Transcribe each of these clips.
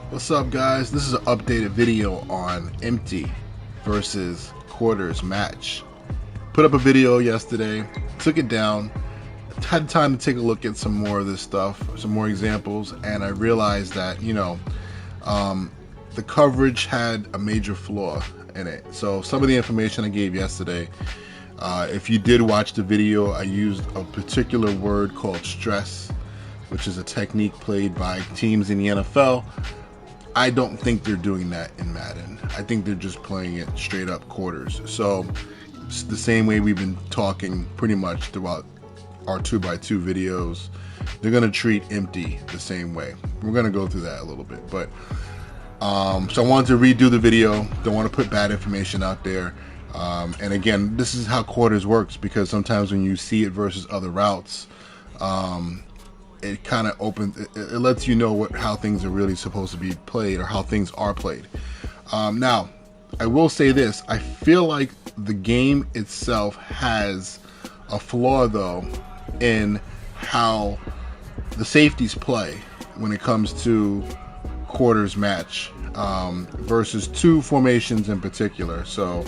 What's up, guys? This is an updated video on empty versus quarters match. Put up a video yesterday, took it down, had time to take a look at some more of this stuff, some more examples, and I realized that, the coverage had a major flaw in it. So some of the information I gave yesterday, if you did watch the video, I used a particular word called stress, which is a technique played by teams in the NFL. I don't think they're doing that in Madden. I think they're just playing it straight up quarters. So it's the same way we've been talking pretty much throughout our 2x2 videos. They're going to treat empty the same way. We're going to go through that a little bit. But so I wanted to redo the video. Don't want to put bad information out there. And again, this is how quarters works, because sometimes when you see it versus other routes, it kind of opens, it lets you know how things are really supposed to be played, or how things are played. Now, I will say this: I feel like the game itself has a flaw, though, in how the safeties play when it comes to quarters match versus two formations in particular. So,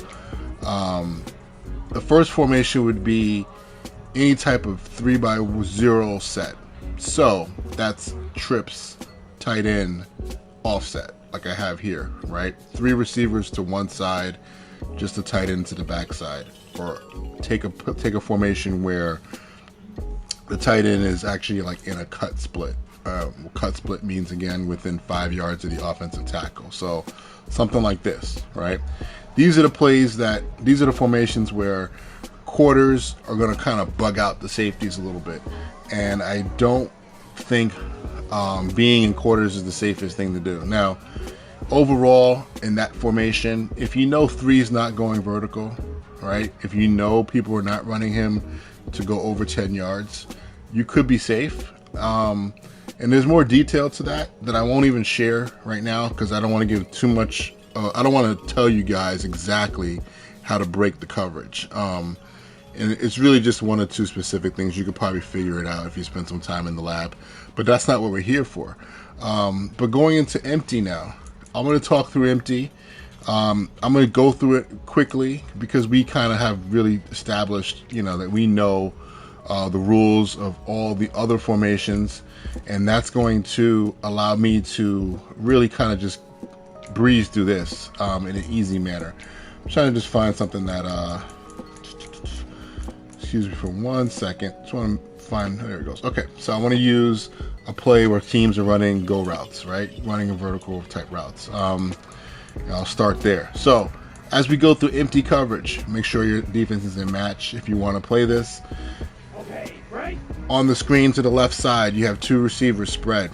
the first formation would be any type of 3x0 set. So that's trips, tight end, offset, like I have here, right? 3 receivers to one side, just a tight end to the back side. Or take a formation where the tight end is actually like in a cut split. Cut split means, again, within 5 yards of the offensive tackle. So something like this, right? These are the formations where quarters are going to kind of bug out the safeties a little bit. And I don't think being in quarters is the safest thing to do. Now, overall, in that formation, if you know 3 is not going vertical, right? If you know people are not running him to go over 10 yards, you could be safe. And there's more detail to that I won't even share right now, because I don't want to give too much. I don't want to tell you guys exactly how to break the coverage. And it's really just 1 or 2 specific things. You could probably figure it out if you spend some time in the lab. But that's not what we're here for. But going into empty now, I'm going to talk through empty. I'm going to go through it quickly, because we kind of have really established, that we know the rules of all the other formations. And that's going to allow me to really kind of just breeze through this in an easy manner. I'm trying to just find something that... excuse me for 1 second. Just want to find, there it goes. Okay, so I want to use a play where teams are running go routes, right? Running a vertical type routes. I'll start there. So as we go through empty coverage, make sure your defense is in match if you want to play this. Okay, right. On the screen to the left side, you have 2 receivers spread.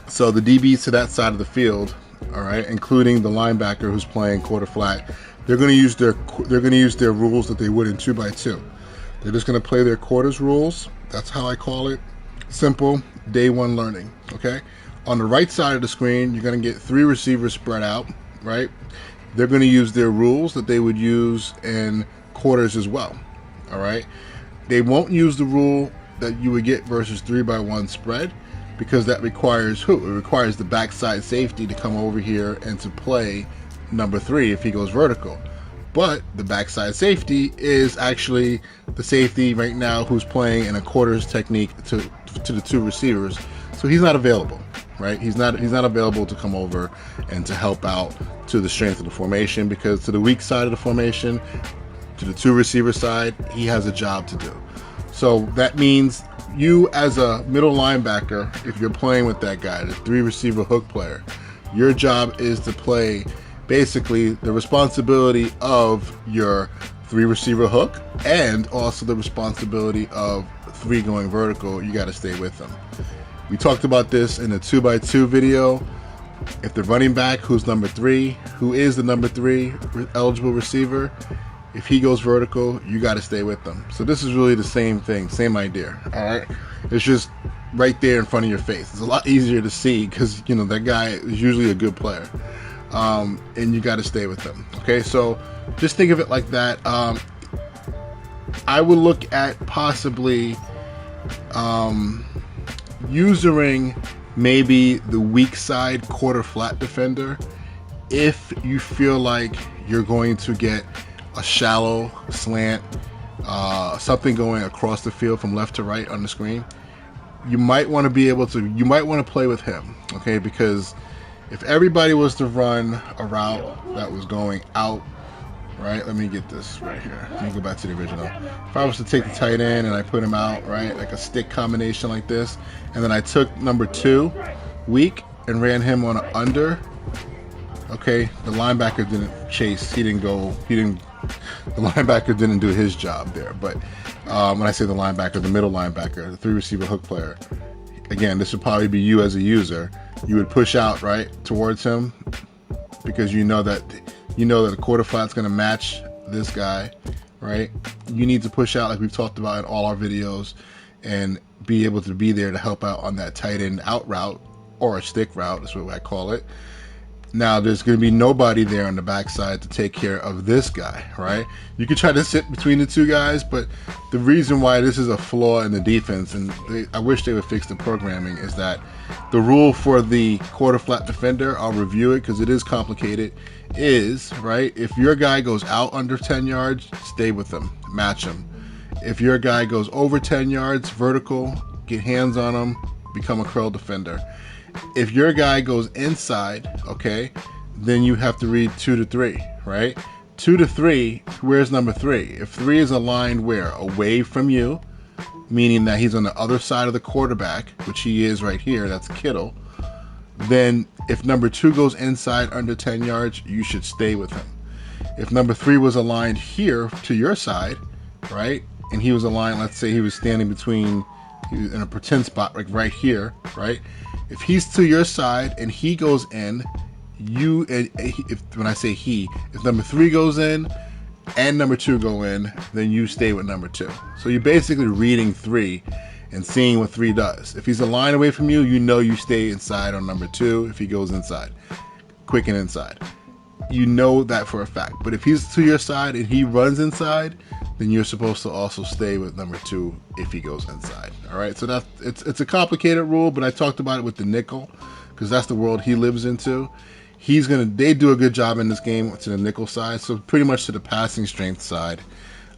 So the DBs to that side of the field, all right, including the linebacker who's playing quarter flat, they're going to use their rules that they would in 2x2. They're just going to play their quarters rules. That's how I call it. Simple, day 1 learning, okay? On the right side of the screen, you're going to get 3 receivers spread out, right? They're going to use their rules that they would use in quarters as well, all right? They won't use the rule that you would get versus 3x1 spread, because that requires who? It requires the backside safety to come over here and to play number 3 if he goes vertical. But the backside safety is actually the safety right now who's playing in a quarters technique to the 2 receivers. So he's not available, right? He's not available to come over and to help out to the strength of the formation, because to the weak side of the formation, to the 2 receiver side, he has a job to do. So that means you, as a middle linebacker, if you're playing with that guy, the 3 receiver hook player, your job is to play basically the responsibility of your 3 receiver hook, and also the responsibility of 3 going vertical. You got to stay with them. We talked about this in the 2x2 video. If the running back, who's number 3, who is the number 3 eligible receiver, if he goes vertical, you got to stay with them. So this is really the same thing, same idea. All right, it's just right there in front of your face. It's a lot easier to see, because that guy is usually a good player. And you got to stay with them. Okay, so just think of it like that. I would look at possibly usering maybe the weak side quarter flat defender if you feel like you're going to get a shallow slant, something going across the field from left to right on the screen. You might want to be able to, you might want to play with him, okay? Because if everybody was to run a route that was going out, right? Let me get this right here. Let me go back to the original. If I was to take the tight end and I put him out, right, like a stick combination like this, and then I took number 2, weak, and ran him on an under, okay, the linebacker didn't chase. The linebacker didn't do his job there. But when I say the linebacker, the middle linebacker, the 3 receiver hook player, again, this would probably be you as a user. You would push out, right, towards him because you know that the quarter flat's going to match this guy, right? You need to push out like we've talked about in all our videos and be able to be there to help out on that tight end out route or a stick route. That's what I call it. Now, there's going to be nobody there on the backside to take care of this guy, right? You could try to sit between the 2 guys, but the reason why this is a flaw in the defense, and I wish they would fix the programming, is that the rule for the quarter flat defender, I'll review it because it is complicated, is, right, if your guy goes out under 10 yards, stay with him, match him. If your guy goes over 10 yards vertical, get hands on him, become a curl defender. If your guy goes inside, okay, then you have to read 2 to 3, right? 2 to 3, where's number 3? If 3 is aligned where? Away from you, meaning that he's on the other side of the quarterback, which he is right here, that's Kittle. Then if number 2 goes inside under 10 yards, you should stay with him. If number 3 was aligned here to your side, right, and he was aligned, let's say he was standing between, he was in a pretend spot like right here, right? If he's to your side and he goes in, when I say he, if number 3 goes in and number 2 go in, then you stay with number 2. So you're basically reading 3 and seeing what 3 does. If he's a line away from you, you know you stay inside on number 2 if he goes inside, quick and inside. You know that for a fact. But if he's to your side and he runs inside, then you're supposed to also stay with number 2 if he goes inside. All right, so it's a complicated rule, but I talked about it with the nickel because that's the world he lives into. They do a good job in this game to the nickel side, so pretty much to the passing strength side,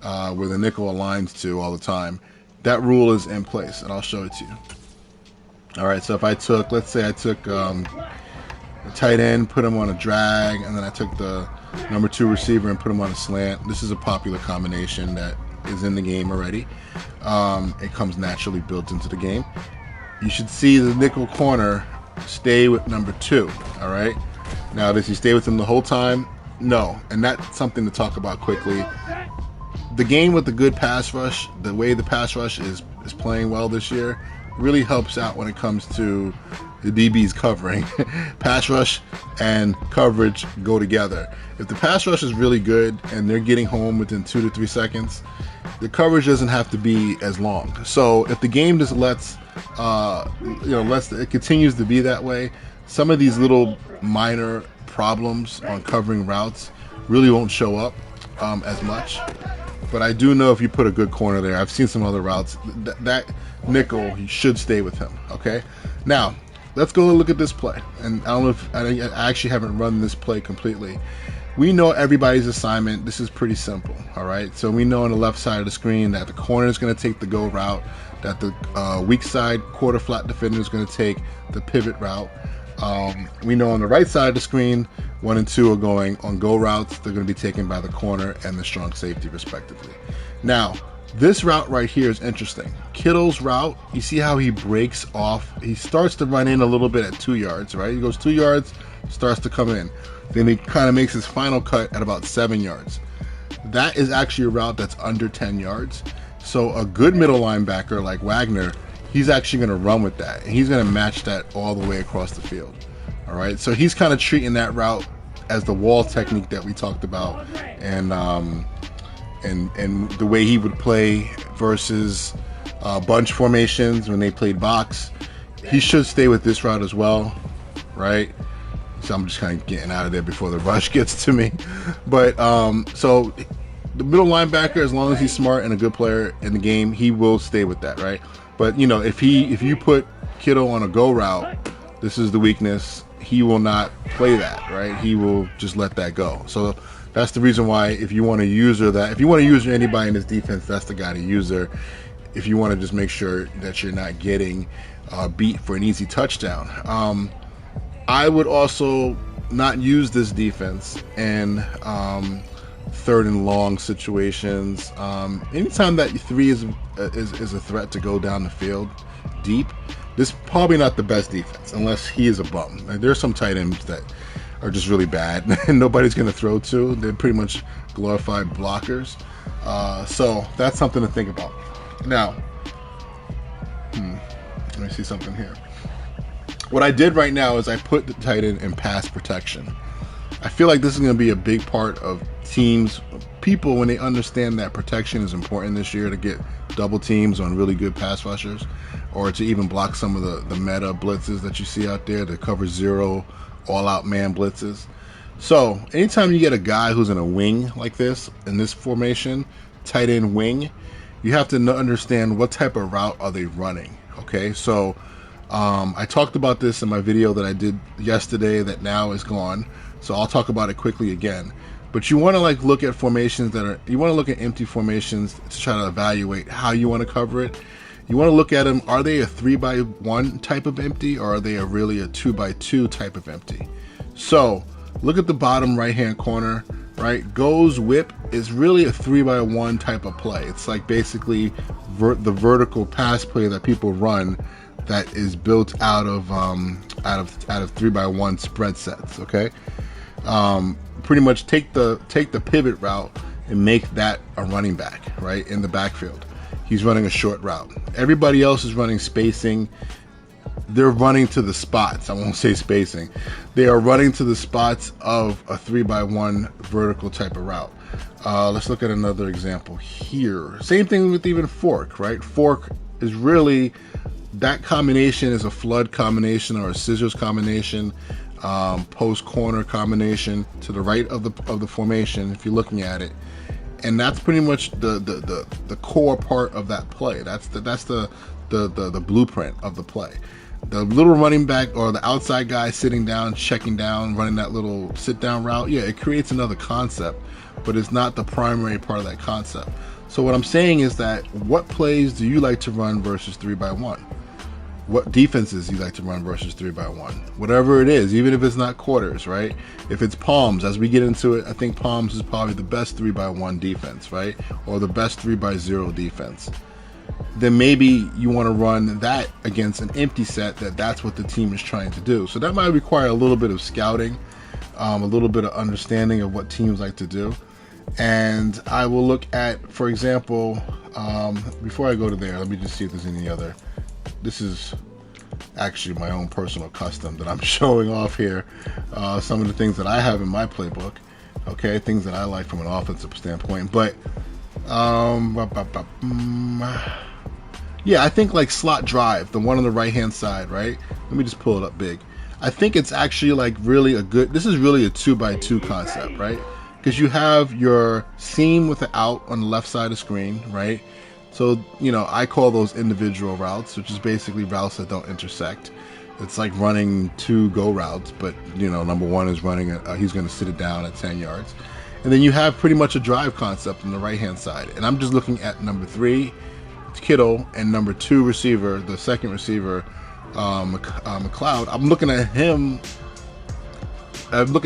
where the nickel aligns to all the time. That rule is in place, and I'll show it to you. All right, so if let's say I took the tight end, put him on a drag, and then I took the number 2 receiver and put him on a slant. This is a popular combination that is in the game already. It comes naturally built into the game. You should see the nickel corner stay with number 2, all right? Now, does he stay with him the whole time? No, and that's something to talk about quickly. The game with the good pass rush, the way the pass rush is playing well this year, really helps out when it comes to the DBs covering. Pass rush and coverage go together. If the pass rush is really good and they're getting home within 2 to 3 seconds, the coverage doesn't have to be as long. So if the game just it continues to be that way, some of these little minor problems on covering routes really won't show up as much. But I do know if you put a good corner there, I've seen some other routes, that nickel, you should stay with him, okay? Now, let's go look at this play. And I don't know if I actually haven't run this play completely. We know everybody's assignment. This is pretty simple, all right? So we know on the left side of the screen that the corner is going to take the go route, that the weak side quarter flat defender is going to take the pivot route. We know on the right side of the screen, 1 and 2 are going on go routes. They're going to be taken by the corner and the strong safety, respectively. Now, this route right here is interesting. Kittle's route, you see how he breaks off? He starts to run in a little bit at 2 yards, right? He goes 2 yards, starts to come in. Then he kind of makes his final cut at about 7 yards. That is actually a route that's under 10 yards. So a good middle linebacker like Wagner, he's actually going to run with that. And he's going to match that all the way across the field. All right, so he's kind of treating that route as the wall technique that we talked about, and the way he would play versus bunch formations when they played box. He should stay with this route as well, right? So I'm just kind of getting out of there before the rush gets to me. But so the middle linebacker, as long as he's smart and a good player in the game, he will stay with that, right? But you know, if you put Kittle on a go route, This is the weakness. He will not play that, right? He will just let that go. So that's the reason why, if you want to use her, if you want to use anybody in this defense, that's the guy to use her. If you want to just make sure that you're not getting beat for an easy touchdown. I would also not use this defense in third and long situations. Anytime that 3 is a threat to go down the field deep, this is probably not the best defense unless he is a bum. There's some tight ends that are just really bad and nobody's going to throw to. They're pretty much glorified blockers. So that's something to think about. Now, let me see something here. What I did right now is I put the tight end in pass protection. I feel like this is going to be a big part of people when they understand that protection is important this year, to get double teams on really good pass rushers, or to even block some of the meta blitzes that you see out there, to cover zero all-out man blitzes. So anytime you get a guy who's in a wing like this, in this formation, tight end wing, you have to understand what type of route are they running. Okay, so I talked about this in my video that I did yesterday that now is gone, so I'll talk about it quickly again. But you want to look at formations you want to look at empty formations to try to evaluate how you want to cover it. You want to look at them, are they a 3x1 type of empty, or are they really a 2x2 type of empty? So look at the bottom right hand corner, right? Goes whip is really a 3x1 type of play. It's like basically the vertical pass play that people run, that is built out of 3x1 spread sets. Okay, pretty much take the pivot route and make that a running back, right, in the backfield. He's running a short route. Everybody else is running spacing. They're running to the spots. I won't say spacing. They are running to the spots of a 3x1 vertical type of route. Let's look at another example here. Same thing with even fork, right? Fork is really, that combination is a flood combination or a scissors combination, post corner combination to the right of the formation if you're looking at it, and that's pretty much the core part of that play. That's the blueprint of the play. The little running back or the outside guy sitting down, checking down, running that little sit down route, yeah, it creates another concept, but it's not the primary part of that concept. So what I'm saying is that, what plays do you like to run versus 3x1? What defenses do you like to run versus 3x1? Whatever it is, even if it's not quarters, right? If it's palms, as we get into it, I think palms is probably the best 3x1 defense, right? Or the best 3x0 defense. Then maybe you want to run that against an empty set that's what the team is trying to do. So that might require a little bit of scouting, a little bit of understanding of what teams like to do. And I will look at, for example, before I go to there, let me just see if there's any other. This is actually my own personal custom that I'm showing off here. Some of the things that I have in my playbook, okay, things that I like from an offensive standpoint. But yeah, I think like slot drive, the one on the right hand side, right? Let me just pull it up big. I think it's actually like really this is really a 2x2 concept, right? Because you have your seam with the out on the left side of the screen, right? So, I call those individual routes, which is basically routes that don't intersect. It's like running 2 go routes, but, number one is running, he's going to sit it down at 10 yards. And then you have pretty much a drive concept on the right-hand side. And I'm just looking at number 3, Kittle, and number 2 receiver, the second receiver, McLeod. I'm looking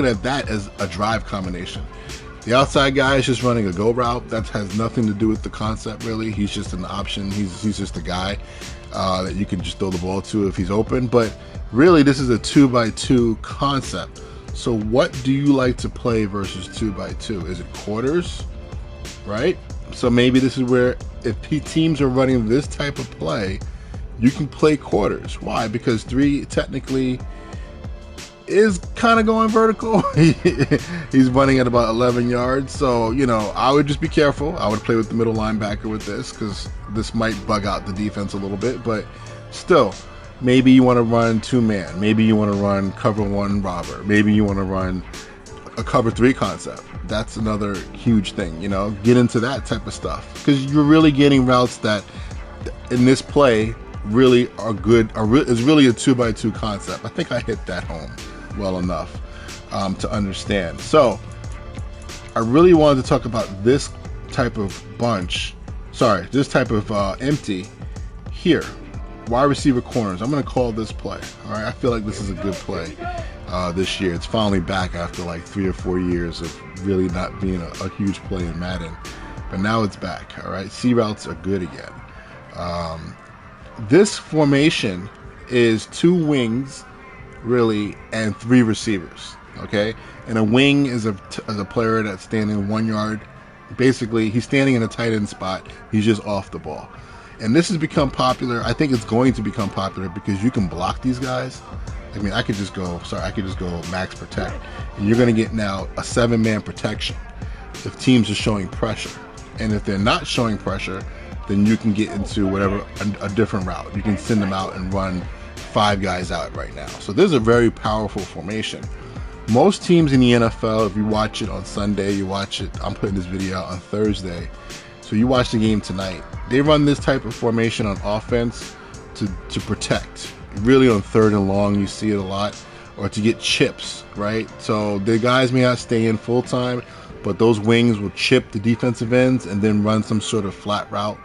at that as a drive combination. The outside guy is just running a go route. That has nothing to do with the concept, really. He's just an option. He's just a guy that you can just throw the ball to if he's open. But really, this is a 2x2 concept. So what do you like to play versus 2x2? Is it quarters, right? So maybe this is where, if teams are running this type of play, you can play quarters. Why? Because 3 technically is kind of going vertical. He's running at about 11 yards. So, I would just be careful. I would play with the middle linebacker with this, because this might bug out the defense a little bit. But still, maybe you want to run 2-man. Maybe you want to run cover 1 robber. Maybe you want to run a cover 3 concept. That's another huge thing, get into that type of stuff. Because you're really getting routes that, in this play, really are good. Is really a 2x2 concept. I think I hit that home well enough to understand. So I really wanted to talk about this type of bunch. Sorry, this type of empty here. Wide receiver corners. I'm going to call this play. All right, I feel like this is a good play this year. It's finally back after like 3 or 4 years of really not being a huge play in Madden, but now it's back. All right, C routes are good again. This formation is 2 wings, really, and 3 receivers. Okay, and a wing is a player that's standing 1 yard. Basically, he's standing in a tight end spot. He's just off the ball. And this has become popular. I think it's going to become popular because you can block these guys. I mean, I could just go max protect. And you're going to get now a 7-man protection if teams are showing pressure. And if they're not showing pressure, then you can get into whatever, a different route. You can send them out and run 5 guys out right now. So this is a very powerful formation. Most teams in the NFL, if you watch it on Sunday, you watch it, I'm putting this video out on Thursday, so you watch the game tonight, they run this type of formation on offense to protect. Really on 3rd and long, you see it a lot, or to get chips, right? So the guys may not stay in full time, but those wings will chip the defensive ends and then run some sort of flat route.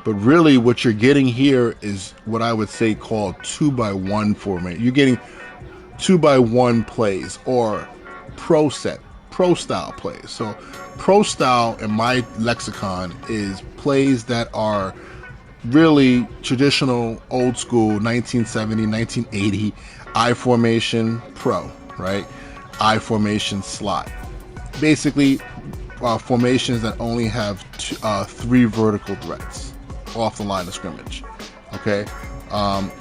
But really what you're getting here is what I would say called 2x1 formation. You're getting 2x1 plays or pro style plays. So pro style in my lexicon is plays that are really traditional, old school, 1970, 1980 I formation pro, right? I formation slot. Basically, formations that only have 3 vertical threats off the line of scrimmage, okay?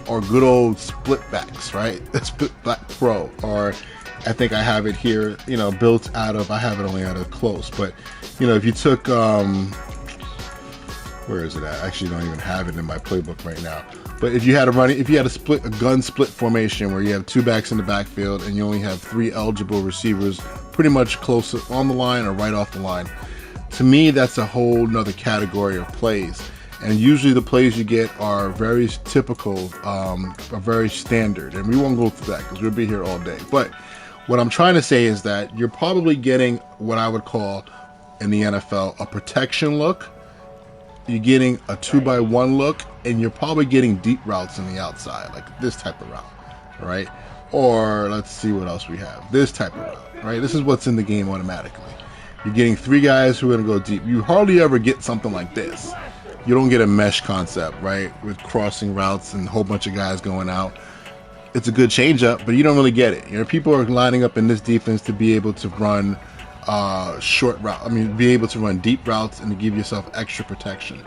Or good old split backs, right? Split back pro, or I think I have it here, built out of, I have it only out of close, but if you took, where is it at? I actually don't even have it in my playbook right now. But if you had a gun split formation where you have 2 backs in the backfield and you only have 3 eligible receivers pretty much close on the line or right off the line, to me, that's a whole nother category of plays. And usually the plays you get are very typical, are very standard. And we won't go through that because we'll be here all day. But what I'm trying to say is that you're probably getting what I would call in the NFL a protection look. You're getting a 2x1 look, and you're probably getting deep routes on the outside, like this type of route, right? Or let's see what else we have. This type of route, right? This is what's in the game automatically. You're getting 3 guys who are going to go deep. You hardly ever get something like this. You don't get a mesh concept, right, with crossing routes and a whole bunch of guys going out. It's a good changeup, but you don't really get it. People are lining up in this defense to be able to run short route. Be able to run deep routes and to give yourself extra protection.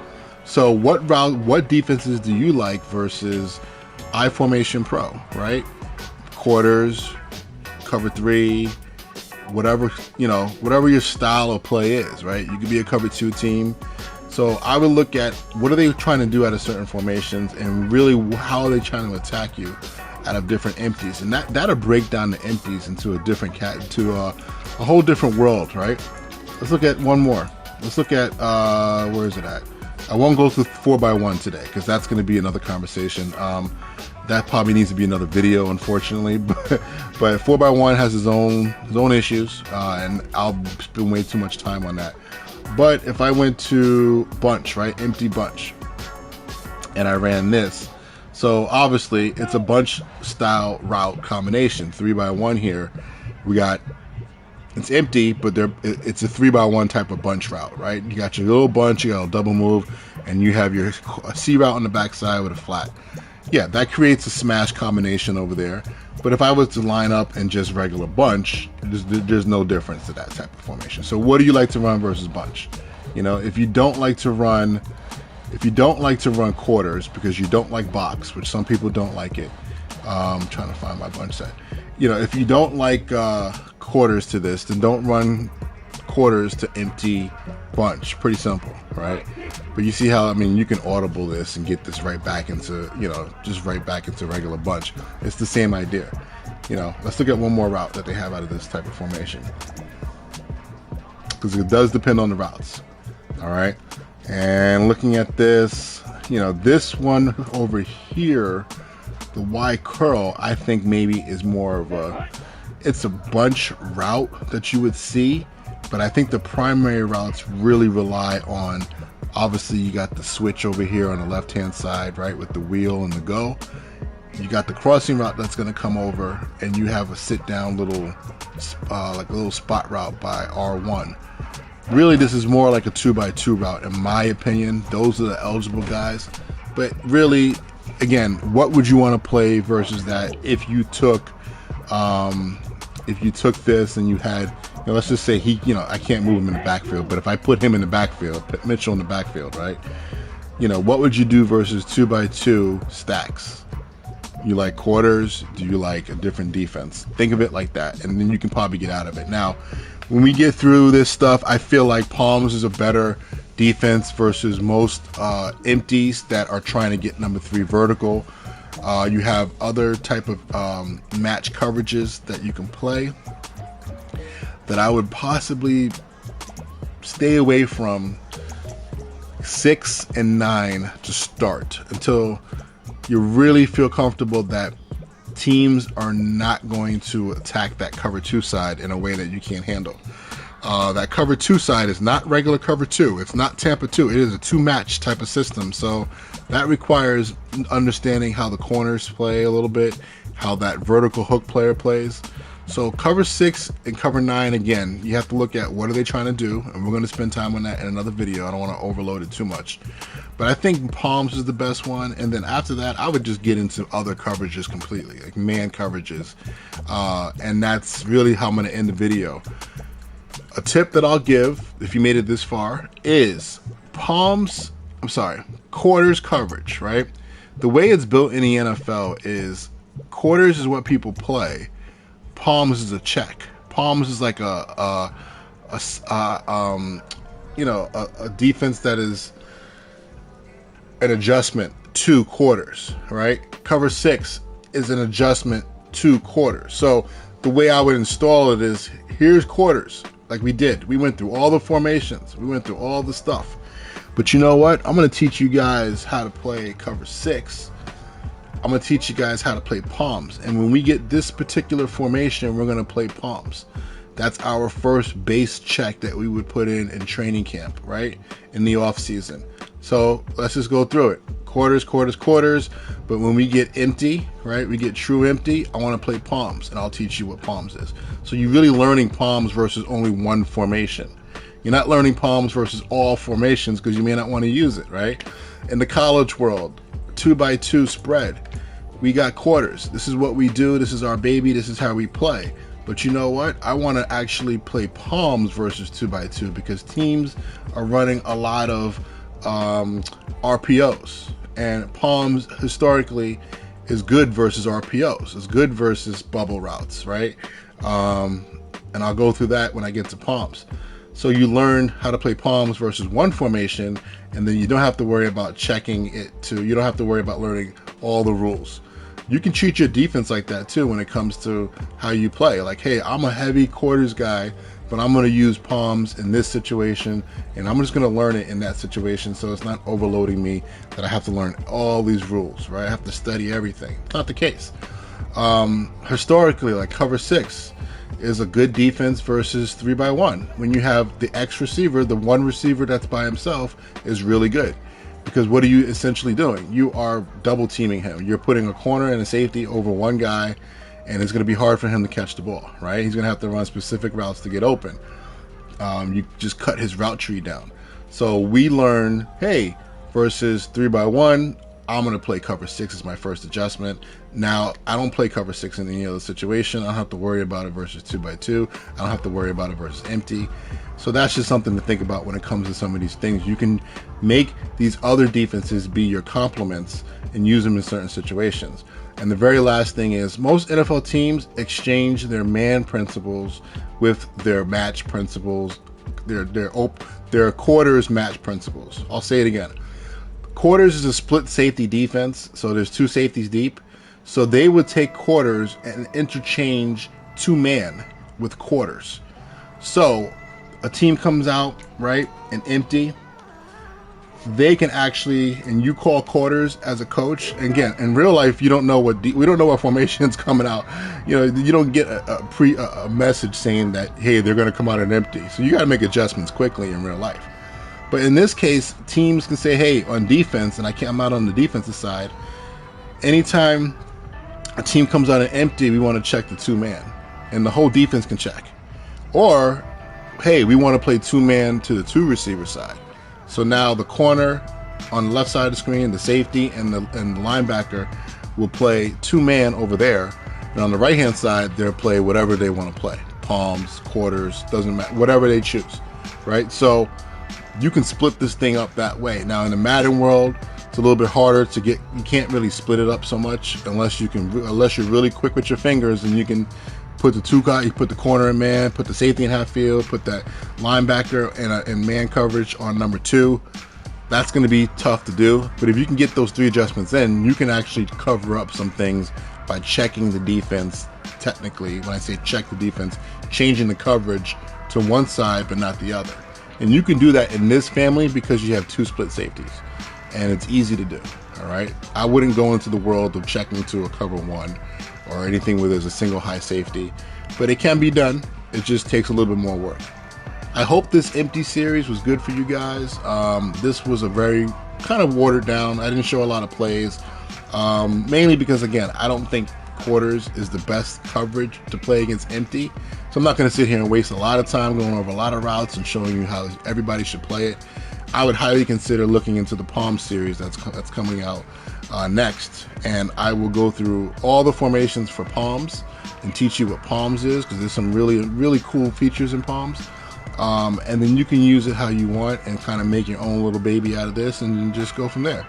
So what defenses do you like versus I formation pro, right? Quarters, cover 3, whatever your style of play is, right? You could be a cover 2 team. So I would look at what are they trying to do out of certain formations, and really how are they trying to attack you out of different empties, and that'll break down the empties into a different a whole different world, right? Let's look at one more. Let's look at where is it at? I won't go through 4x1 today because that's going to be another conversation. That probably needs to be another video, unfortunately. But 4x1 has its own issues, and I'll spend way too much time on that. But if I went to bunch, right, empty bunch, and I ran this, so obviously it's a bunch style route combination, 3x1 here. It's empty, but it's a 3x1 type of bunch route, right? You got your little bunch, you got a double move, and you have your C route on the backside with a flat. Yeah, that creates a smash combination over there. But if I was to line up in just regular bunch, there's no difference to that type of formation. So what do you like to run versus bunch? If you don't like to run quarters because you don't like box, which some people don't like it. I'm trying to find my bunch set. If you don't like quarters to this, then don't run quarters to empty bunch. Pretty simple, right? But you see how, you can audible this and get this right back into, just right back into regular bunch. It's the same idea. Let's look at one more route that they have out of this type of formation, because it does depend on the routes. All right. And looking at this, You know, this one over here, the Y curl, I think maybe is more of a, it's a bunch route that you would see, but I think the primary routes really rely on, obviously you got the switch over here on the left hand side, right, with the wheel and the go. You got the crossing route that's going to come over, and you have a sit down little like a little spot route by R1. Really, this is more like a 2x2 route in my opinion. Those are the eligible guys, but really, again, what would you want to play versus that? If you took this and you had, you know, let's just say he, you know, I can't move him in the backfield, but if I put him in the backfield, put Mitchell in the backfield, right? You know, what would you do versus 2x2 stacks? You like quarters? Do you like a different defense? Think of it like that, and then you can probably get out of it. Now, when we get through this stuff, I feel like Palms is a better defense versus most empties that are trying to get number 3 vertical. You have other type of match coverages that you can play that I would possibly stay away from 6 and 9 to start until you really feel comfortable that teams are not going to attack that cover 2 side in a way that you can't handle. That cover 2 side is not regular cover 2. It's not Tampa 2. It is a 2-match type of system. So that requires understanding how the corners play a little bit, how that vertical hook player plays. So cover 6 and cover 9, again, you have to look at what are they trying to do, and we're going to spend time on that in another video. I don't want to overload it too much. But I think Palms is the best one, and then after that, I would just get into other coverages completely, like man coverages. And that's really how I'm going to end the video. A tip that I'll give, if you made it this far, is quarters coverage, right? The way it's built in the NFL is quarters is what people play. Palms is a check. Palms is like a defense that is an adjustment to quarters, right? Cover 6 is an adjustment to quarters. So the way I would install it is, here's quarters, like we did. We went through all the formations. We went through all the stuff. But you know what? I'm going to teach you guys how to play cover 6. I'm going to teach you guys how to play palms. And when we get this particular formation, we're going to play palms. That's our first base check that we would put in training camp, right? In the off season. So let's just go through it. Quarters, quarters, quarters. But when we get empty, right? We get true empty. I want to play palms, and I'll teach you what palms is. So you're really learning palms versus only one formation. You're not learning palms versus all formations because you may not want to use it, right? In the college world, 2x2 spread. We got quarters. This is what we do. This is our baby. This is how we play. But you know what? I want to actually play palms versus 2x2 because teams are running a lot of RPOs, and palms historically is good versus RPOs. It's good versus bubble routes, right? And I'll go through that when I get to palms. So you learn how to play palms versus one formation, and then you don't have to worry about checking it to, you don't have to worry about learning all the rules. You can treat your defense like that too when it comes to how you play. Like, hey, I'm a heavy quarters guy, but I'm going to use palms in this situation, and I'm just going to learn it in that situation, so it's not overloading me that I have to learn all these rules, right? I have to study everything. It's not the case. Historically, like cover 6 is a good defense versus 3x1. When you have the X receiver, the one receiver that's by himself is really good. Because what are you essentially doing? You are double teaming him. You're putting a corner and a safety over one guy, and it's going to be hard for him to catch the ball, right? He's going to have to run specific routes to get open. You just cut his route tree down. So we learn, hey, versus 3x1, I'm going to play cover 6 as my first adjustment. Now, I don't play cover 6 in any other situation. I don't have to worry about it versus 2x2. I don't have to worry about it versus empty. So that's just something to think about when it comes to some of these things. You can make these other defenses be your complements and use them in certain situations. And the very last thing is, most NFL teams exchange their man principles with their match principles, their quarters match principles. I'll say it again. Quarters is a split safety defense, so there's 2 safeties deep. So they would take quarters and interchange 2-man with quarters. So a team comes out, right, and empty. they can actually, and you call quarters as a coach. And again, in real life, you don't know we don't know what formation is coming out. You know, you don't get a message saying that, hey, they're going to come out an empty. So you got to make adjustments quickly in real life. But in this case, teams can say, hey, on defense, and I'm out on the defensive side. Anytime a team comes out an empty, we want to check the 2-man, and the whole defense can check. Or, hey, we want to play 2-man to the 2 receiver side. So now the corner on the left side of the screen, the safety, and the linebacker will play 2-man over there. And on the right hand side, they'll play whatever they want to play. Palms, quarters, doesn't matter, whatever they choose, right? So you can split this thing up that way. Now in the Madden world, it's a little bit harder to get. You can't really split it up so much unless you're really quick with your fingers, and you can put the 2 guys, you put the corner in man, put the safety in half field, put that linebacker in man coverage on number 2. That's going to be tough to do. But if you can get those 3 adjustments in, you can actually cover up some things by checking the defense. Technically, when I say check the defense, changing the coverage to one side but not the other. And you can do that in this family because you have 2 split safeties, and it's easy to do. All right, I wouldn't go into the world of checking to a cover 1 or anything where there's a single high safety, but it can be done. It just takes a little bit more work. I hope this empty series was good for you guys. This was a very kind of watered down. I didn't show a lot of plays, mainly because, again, I don't think quarters is the best coverage to play against empty. So I'm not going to sit here and waste a lot of time going over a lot of routes and showing you how everybody should play it. I would highly consider looking into the Palm series that's coming out next, and I will go through all the formations for Palms and teach you what Palms is, because there's some really cool features in Palms. And then you can use it how you want and kind of make your own little baby out of this and just go from there.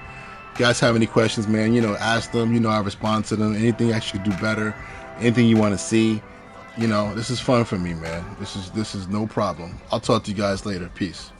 If you guys have any questions, man, ask them. I respond to them. Anything I should do better, anything you want to see, this is fun for me, man. This is no problem. I'll talk to you guys later. Peace.